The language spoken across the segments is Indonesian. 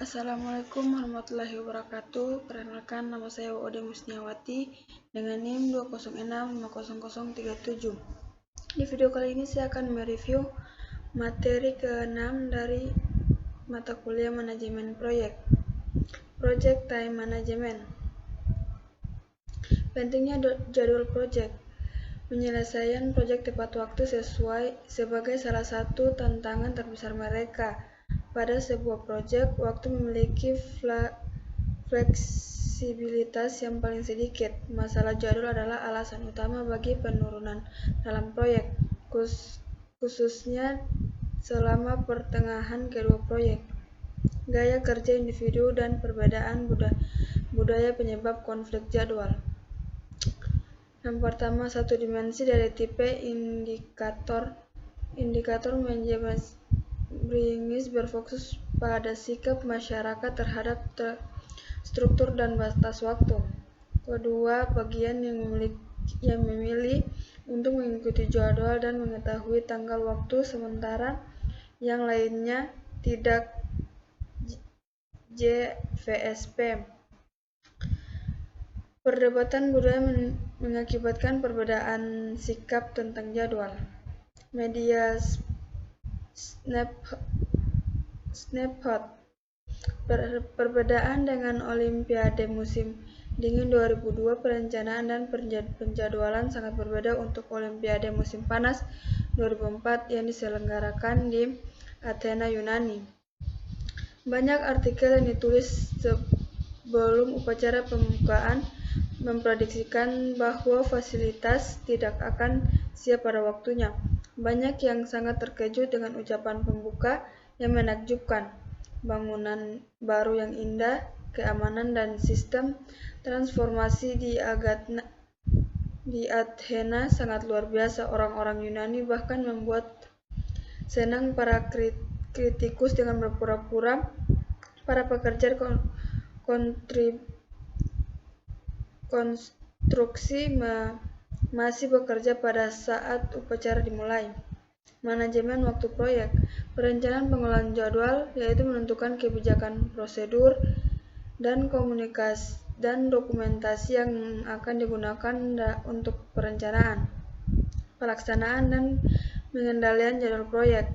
Assalamualaikum warahmatullahi wabarakatuh. Perkenalkan, nama saya Ode Musniawati dengan NIM 206500037. Di video kali ini saya akan mereview materi ke-6 dari mata kuliah manajemen proyek, Project Time Management. Pentingnya jadwal proyek. Penyelesaian proyek tepat waktu sebagai salah satu tantangan terbesar mereka. Pada sebuah proyek, waktu memiliki fleksibilitas yang paling sedikit. Masalah jadwal adalah alasan utama bagi penurunan dalam proyek, khususnya selama pertengahan kedua proyek. Gaya kerja individu dan perbedaan budaya penyebab konflik jadwal. Yang pertama, satu dimensi dari tipe indikator manajemen Bringis berfokus pada sikap masyarakat terhadap struktur dan batas waktu. Kedua, bagian yang memilih untuk mengikuti jadwal dan mengetahui tanggal waktu, sementara yang lainnya tidak. JVSP. Perdebatan budaya mengakibatkan perbedaan sikap tentang jadwal. Media Snapshot. Perbedaan dengan Olimpiade musim dingin 2002, perencanaan dan penjadwalan sangat berbeda untuk Olimpiade musim panas 2004 yang diselenggarakan di Athena, Yunani. Banyak artikel yang ditulis sebelum upacara pembukaan memprediksikan bahwa fasilitas tidak akan siap pada waktunya. Banyak yang sangat terkejut dengan ucapan pembuka yang menakjubkan. Bangunan baru yang indah, keamanan dan sistem transformasi di Athena sangat luar biasa. Orang-orang Yunani bahkan membuat senang para kritikus dengan berpura-pura para pekerja konstruksi masih bekerja pada saat upacara dimulai. Manajemen waktu proyek. Perencanaan pengelolaan jadwal yaitu menentukan kebijakan prosedur dan komunikasi dan dokumentasi yang akan digunakan untuk perencanaan, pelaksanaan dan pengendalian jadwal proyek.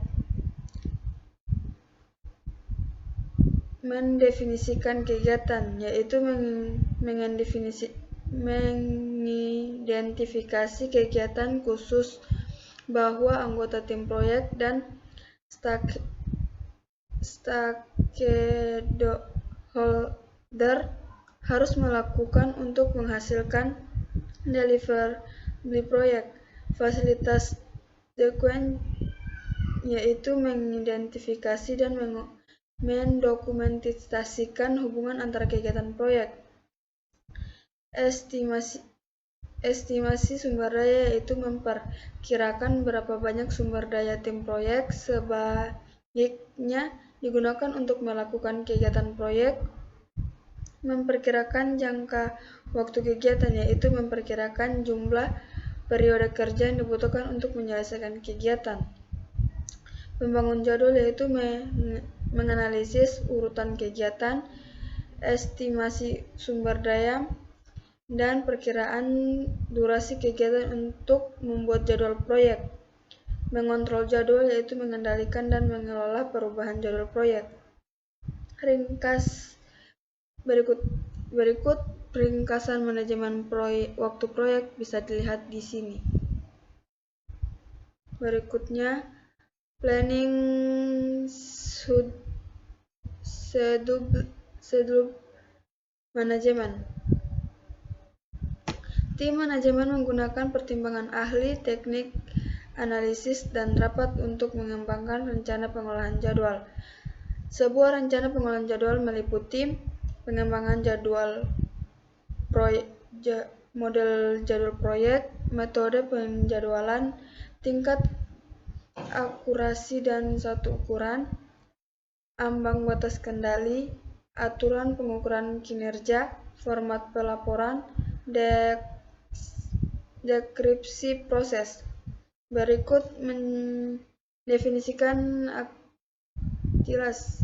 Mendefinisikan kegiatan yaitu mengidentifikasi kegiatan khusus bahwa anggota tim proyek dan stakeholder harus melakukan untuk menghasilkan deliverable proyek. Fasilitas sequence yaitu mengidentifikasi dan mendokumentasikan hubungan antara kegiatan proyek. Estimasi sumber daya yaitu memperkirakan berapa banyak sumber daya tim proyek sebaiknya digunakan untuk melakukan kegiatan proyek. Memperkirakan jangka waktu kegiatan yaitu memperkirakan jumlah periode kerja yang dibutuhkan untuk menyelesaikan kegiatan. Membangun jadwal yaitu menganalisis urutan kegiatan, estimasi sumber daya, dan perkiraan durasi kegiatan untuk membuat jadwal proyek. Mengontrol jadwal yaitu mengendalikan dan mengelola perubahan jadwal proyek. Berikut ringkasan manajemen waktu proyek bisa dilihat di sini. Berikutnya, planning schedule manajemen. Tim manajemen menggunakan pertimbangan ahli, teknik, analisis, dan rapat untuk mengembangkan rencana pengelolaan jadwal. Sebuah rencana pengelolaan jadwal meliputi pengembangan model jadwal proyek, metode penjadwalan, tingkat akurasi dan satu ukuran, ambang batas kendali, aturan pengukuran kinerja, format pelaporan, deskripsi proses. Berikut mendefinisikan aktivitas.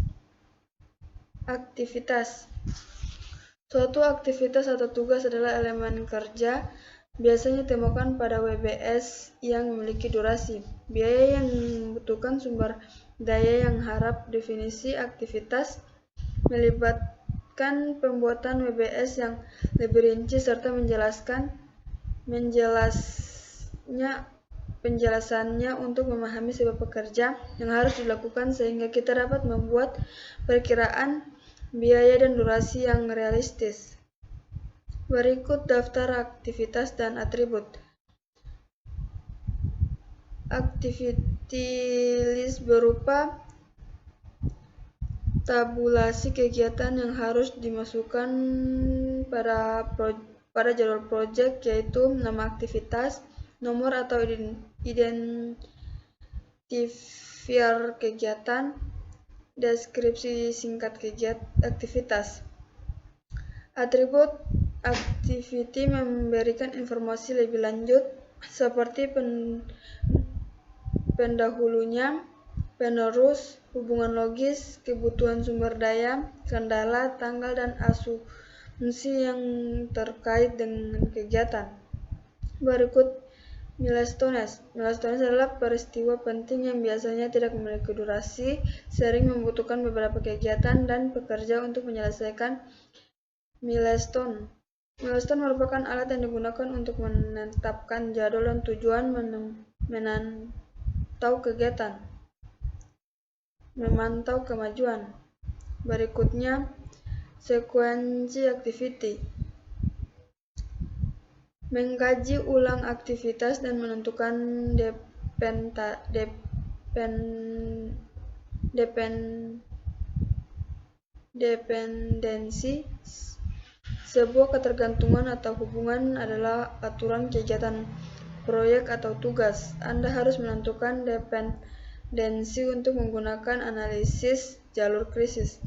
Aktivitas. Suatu aktivitas atau tugas adalah elemen kerja, biasanya ditemukan pada WBS yang memiliki durasi, biaya yang membutuhkan sumber daya yang harap. Definisi aktivitas melibatkan pembuatan WBS yang lebih rinci serta penjelasannya untuk memahami sebuah pekerja yang harus dilakukan sehingga kita dapat membuat perkiraan biaya dan durasi yang realistis. Berikut daftar aktivitas dan atribut. Activity list berupa tabulasi kegiatan yang harus dimasukkan pada jadwal proyek, yaitu nama aktivitas, nomor atau identifier kegiatan, deskripsi singkat aktivitas. Atribut activity memberikan informasi lebih lanjut seperti pendahulunya, penerus, hubungan logis, kebutuhan sumber daya, kendala, tanggal, dan asumsi yang terkait dengan kegiatan. Berikut milestones. Milestones adalah peristiwa penting yang biasanya tidak memiliki durasi, sering membutuhkan beberapa kegiatan dan pekerja untuk menyelesaikan milestone. Milestone merupakan alat yang digunakan untuk menetapkan jadwal dan tujuan memantau kemajuan. Berikutnya, sekuensi activity. Mengkaji ulang aktivitas dan menentukan dependensi. Sebuah ketergantungan atau hubungan adalah aturan kegiatan proyek atau tugas. Anda harus menentukan dependensi untuk menggunakan analisis jalur krisis.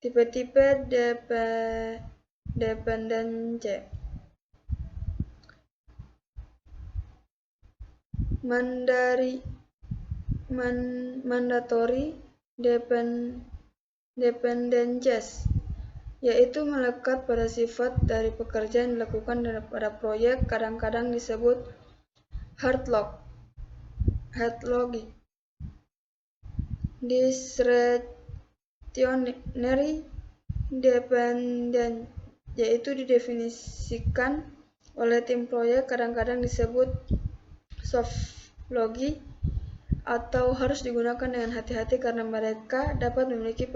Tipe-tipe dependensi. Mandatory dependencies, yaitu melekat pada sifat dari pekerjaan yang dilakukan pada proyek, kadang-kadang disebut hard logic. Discretionary dependent, yaitu didefinisikan oleh tim proyek, kadang-kadang disebut soft logic, atau harus digunakan dengan hati-hati karena mereka dapat memiliki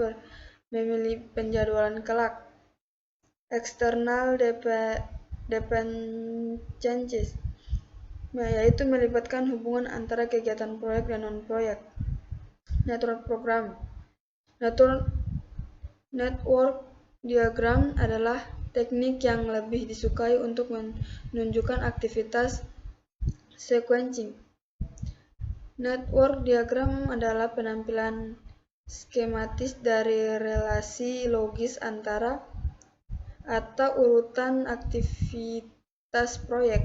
penjadwalan kelak. External dependencies, yaitu melibatkan hubungan antara kegiatan proyek dan non-proyek. Network program. Network diagram adalah teknik yang lebih disukai untuk menunjukkan aktivitas sequencing. Network diagram adalah penampilan skematis dari relasi logis antara atau urutan aktivitas proyek.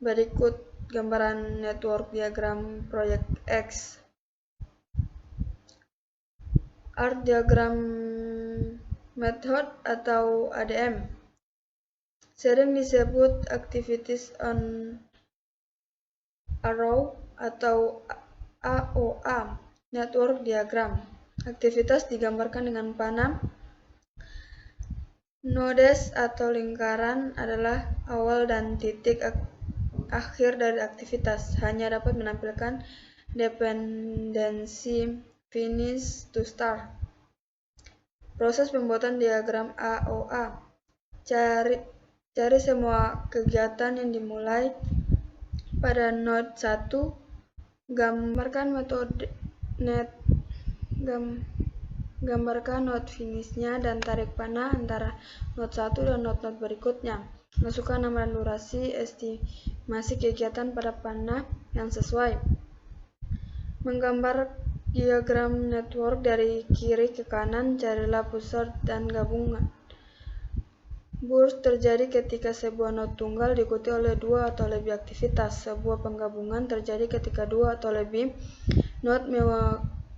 Berikut gambaran network diagram proyek X. Art diagram method atau ADM sering disebut activities on arrow atau AOA. Network diagram. Aktivitas digambarkan dengan panah. Nodes atau lingkaran adalah awal dan titik akhir dari aktivitas. Hanya dapat menampilkan dependensi finish to start. Proses pembuatan diagram AOA. Cari semua kegiatan yang dimulai pada node 1. Gambarkan node finishnya dan tarik panah antara node 1 dan node berikutnya. Masukkan nama dan durasi estimasi kegiatan pada panah yang sesuai. Menggambar diagram network dari kiri ke kanan, carilah pusat dan gabungan. Burst terjadi ketika sebuah node tunggal diikuti oleh 2 atau lebih aktivitas. Sebuah penggabungan terjadi ketika 2 atau lebih node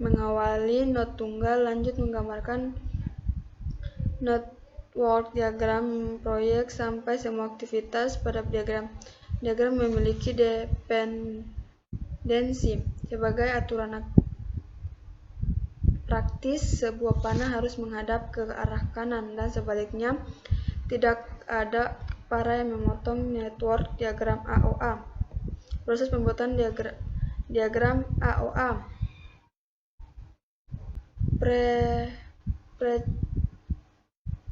mengawali node tunggal. Lanjut menggambarkan network diagram proyek sampai semua aktivitas pada diagram memiliki dependensi. Sebagai aturan praktis, sebuah panah harus menghadap ke arah kanan dan sebaliknya. Tidak ada para yang memotong network diagram AOA. Proses pembuatan diagram AOA.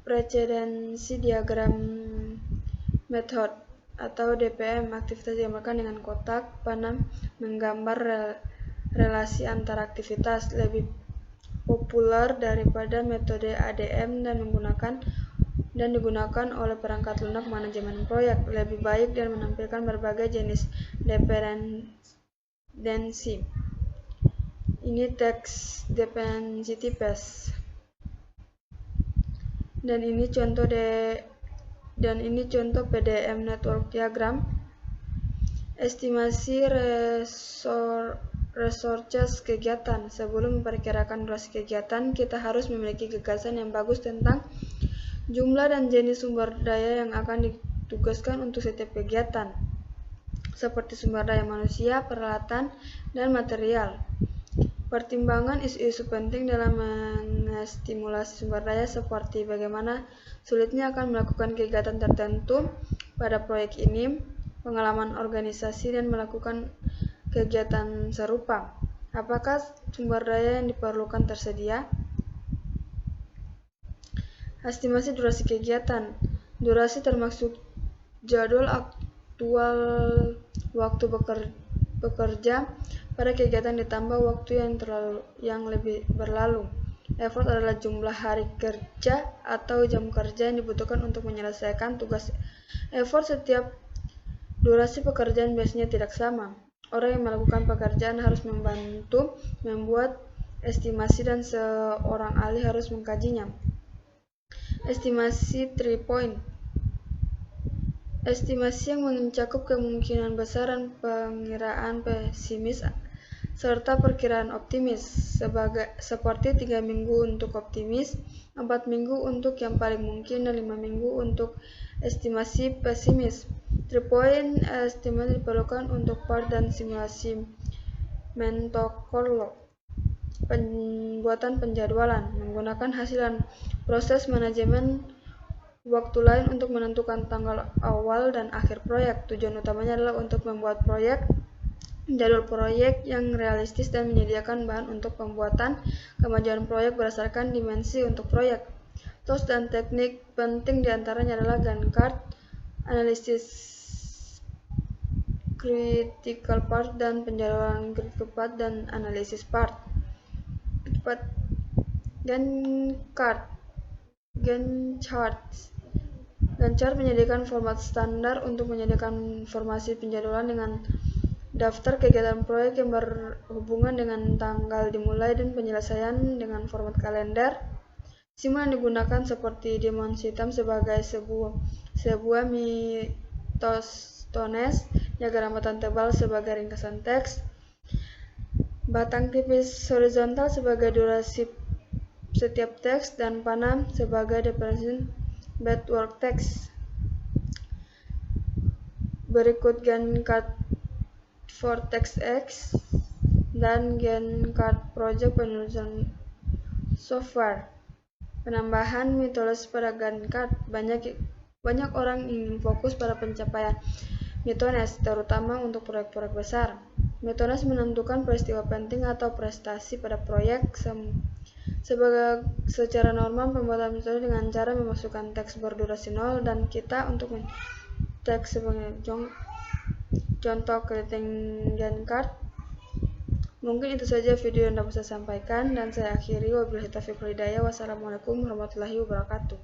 Precedensi diagram method atau DPM. Aktivitas digambarkan dengan kotak. Panah menggambar relasi antara aktivitas, lebih populer daripada metode ADM dan digunakan oleh perangkat lunak manajemen proyek. Lebih baik dan menampilkan berbagai jenis dependensi. Ini teks dependensi tipes. Dan ini contoh PDM network diagram. Estimasi resources kegiatan. Sebelum memperkirakan durasi kegiatan, kita harus memiliki gagasan yang bagus tentang jumlah dan jenis sumber daya yang akan ditugaskan untuk setiap kegiatan, seperti sumber daya manusia, peralatan, dan material. Pertimbangan isu-isu penting dalam mengestimulasi sumber daya seperti bagaimana sulitnya akan melakukan kegiatan tertentu pada proyek ini, pengalaman organisasi dan melakukan kegiatan serupa. Apakah sumber daya yang diperlukan tersedia? Estimasi durasi kegiatan. Durasi termasuk jadwal aktual waktu bekerja pada kegiatan ditambah waktu yang lebih berlalu. Effort adalah jumlah hari kerja atau jam kerja yang dibutuhkan untuk menyelesaikan tugas. Effort setiap durasi pekerjaan biasanya tidak sama. Orang yang melakukan pekerjaan harus membantu membuat estimasi dan seorang ahli harus mengkajinya. Estimasi 3 point. Estimasi yang mencakup kemungkinan besar dan pengiraan pesimis serta perkiraan optimis, seperti 3 minggu untuk optimis, 4 minggu untuk yang paling mungkin, dan 5 minggu untuk estimasi pesimis. 3 point estimasi diperlukan untuk part dan simulasi Monte-Carlo. Pembuatan penjadwalan menggunakan hasil dan proses manajemen waktu lain untuk menentukan tanggal awal dan akhir proyek. Tujuan utamanya adalah untuk membuat jadwal proyek yang realistis dan menyediakan bahan untuk pembuatan kemajuan proyek berdasarkan dimensi untuk proyek. Tools dan teknik penting diantaranya adalah Gantt chart, analisis critical path dan penjadwalan critical path dan analisis part. Gantt chart menyediakan format standar untuk menyediakan informasi penjadwalan dengan daftar kegiatan proyek yang berhubungan dengan tanggal dimulai dan penyelesaian dengan format kalender. Simbol yang digunakan seperti diamond hitam sebagai sebuah mitostones, diagram batang tebal sebagai ringkasan teks, batang tipis horizontal sebagai durasi setiap teks, dan panah sebagai dependency bedwork text. Berikut Gantt chart for TextX dan Gantt chart project penulisan software. Penambahan metodologi pada Gantt chart. Banyak orang ingin fokus pada pencapaian mitones, terutama untuk proyek-proyek besar. Mitones menentukan peristiwa penting atau prestasi pada proyek. Secara normal, pembuatan metode dengan cara memasukkan teks berdurasi 0 dan kita untuk teks sebagai contoh creating Gantt chart. Mungkin itu saja video yang dapat saya sampaikan dan saya akhiri. Wabillahi taufiq wal hidayah. Wassalamualaikum warahmatullahi wabarakatuh.